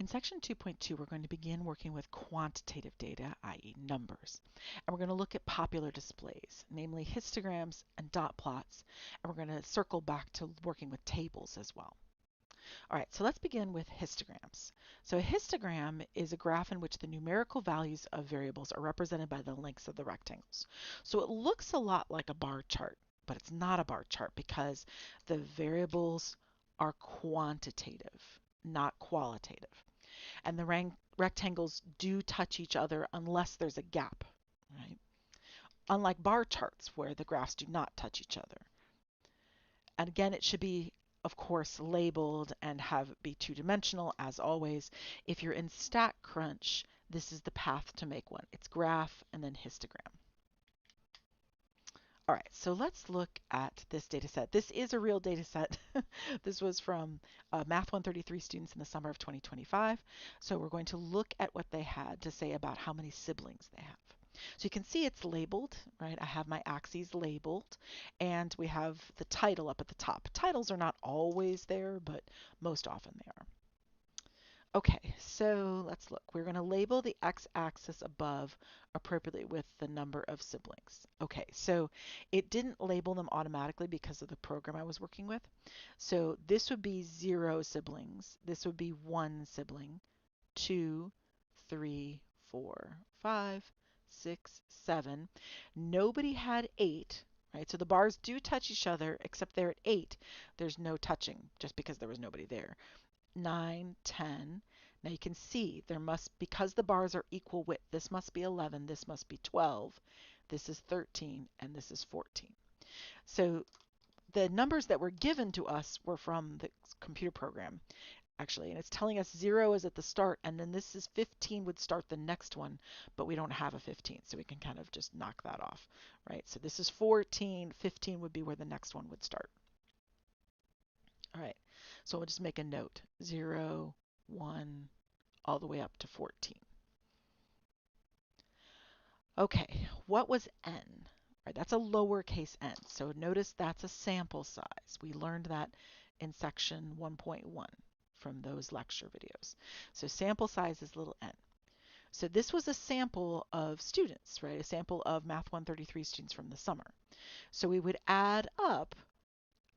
In section 2.2, we're going to begin working with quantitative data, i.e. numbers. And we're going to look at popular displays, namely histograms and dot plots. And we're going to circle back to working with tables as well. All right, so let's begin with histograms. So a histogram is a graph in which the numerical values of variables are represented by the lengths of the rectangles. So it looks a lot like a bar chart, but it's not a bar chart because the variables are quantitative, not qualitative. And the rectangles do touch each other unless there's a gap, right? Unlike bar charts where the graphs do not touch each other. And again, it should be, of course, labeled and be two-dimensional as always. If you're in StatCrunch, this is the path to make one. It's graph and then histogram. All right, so let's look at this data set. This is a real data set. This was from Math 133 students in the summer of 2025. So we're going to look at what they had to say about how many siblings they have. So you can see it's labeled, right? I have my axes labeled, and we have the title up at the top. Titles are not always there, but most often they are. Okay, so let's look. We're going to label the x-axis above appropriately with the number of siblings. Okay, so it didn't label them automatically because of the program I was working with. So this would be 0 siblings. This would be 1 sibling, 2, 3, 4, 5, 6, 7. Nobody had 8, right? So the bars do touch each other, except they're at 8. There's no touching just because there was nobody there. 9, 10. Now you can see there must, because the bars are equal width, this must be 11, this must be 12, this is 13, and this is 14. So the numbers that were given to us were from the computer program, actually, and it's telling us 0 is at the start, and then this is 15 would start the next one, but we don't have a 15, so we can kind of just knock that off, right? So this is 14, 15 would be where the next one would start. All right, so we'll just make a note, 0, 1, all the way up to 14. Okay, what was n? Right, that's a lowercase n, so notice that's a sample size. We learned that in section 1.1 from those lecture videos. So sample size is little n. So this was a sample of students, right? A sample of Math 133 students from the summer. So we would add up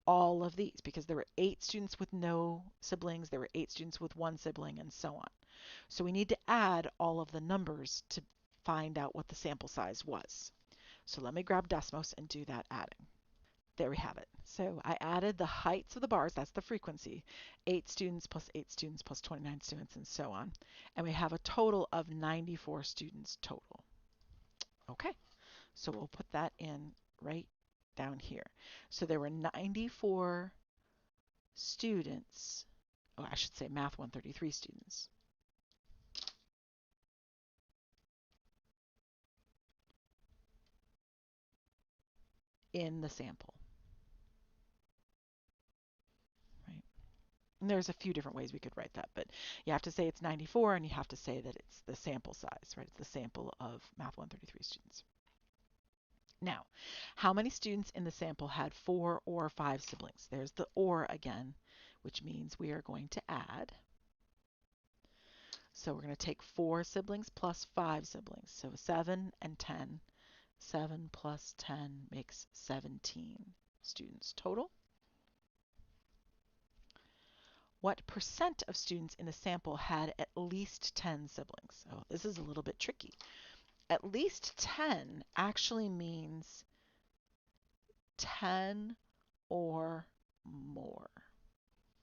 all of these because there were 8 students with no siblings, there were 8 students with 1 sibling, and so on. So we need to add all of the numbers to find out what the sample size was. So let me grab Desmos and do that adding. There we have it. So I added the heights of the bars, that's the frequency, 8 students plus 8 students plus 29 students, and so on. And we have a total of 94 students total. Okay, so we'll put that in right down here. So there were 94 students, oh, I should say Math 133 students. In the sample. Right? And there's a few different ways we could write that, but you have to say it's 94 and you have to say that it's the sample size, right? It's the sample of Math 133 students. Now, how many students in the sample had 4 or 5 siblings? There's the or again, which means we are going to add. So we're going to take 4 siblings plus 5 siblings. So 7 and 10. 7 plus 10 makes 17 students total. What percent of students in the sample had at least 10 siblings? Oh, this is a little bit tricky. At least 10 actually means 10 or more.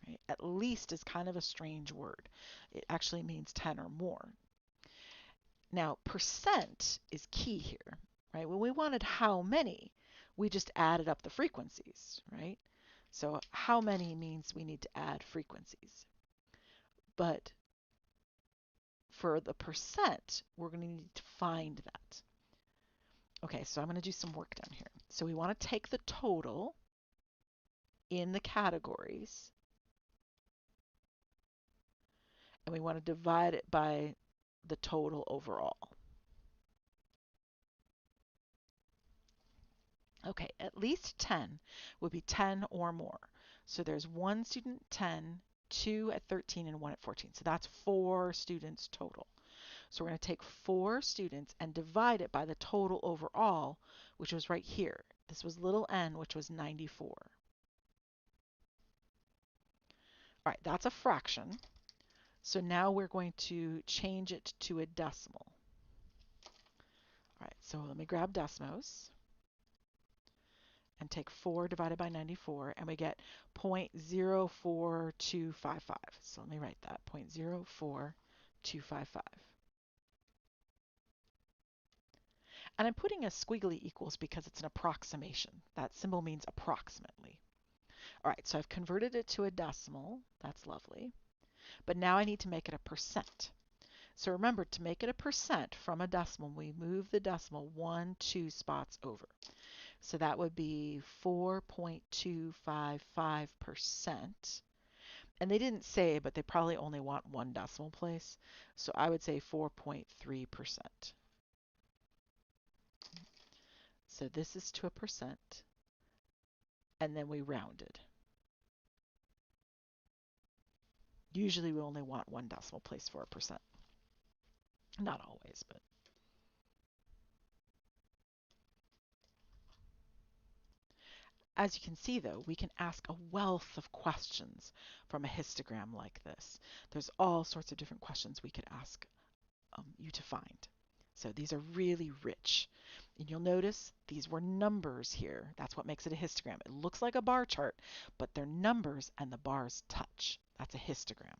Right? At least is kind of a strange word. It actually means 10 or more. Now, percent is key here, right? When we wanted how many, we just added up the frequencies, right? So how many means we need to add frequencies. But for the percent, we're going to need to find that. Okay, so I'm going to do some work down here. So we want to take the total in the categories, and we want to divide it by the total overall. Okay, at least 10 would be 10 or more. So there's 1 student 10, 2 at 13 and 1 at 14. So that's 4 students total. So we're going to take 4 students and divide it by the total overall, which was right here. This was little n, which was 94. All right, that's a fraction. So now we're going to change it to a decimal. All right, so let me grab Desmos and take 4 divided by 94, and we get 0.04255. So let me write that, 0.04255. And I'm putting a squiggly equals because it's an approximation. That symbol means approximately. All right, so I've converted it to a decimal. That's lovely. But now I need to make it a percent. So remember, to make it a percent from a decimal, we move the decimal 2 spots over. So that would be 4.255%. And they didn't say, but they probably only want one decimal place. So I would say 4.3%. So this is to a percent. And then we rounded. Usually we only want one decimal place for a percent. Not always, but. As you can see, though, we can ask a wealth of questions from a histogram like this. There's all sorts of different questions we could ask you to find. So these are really rich. And you'll notice these were numbers here. That's what makes it a histogram. It looks like a bar chart, but they're numbers and the bars touch. That's a histogram.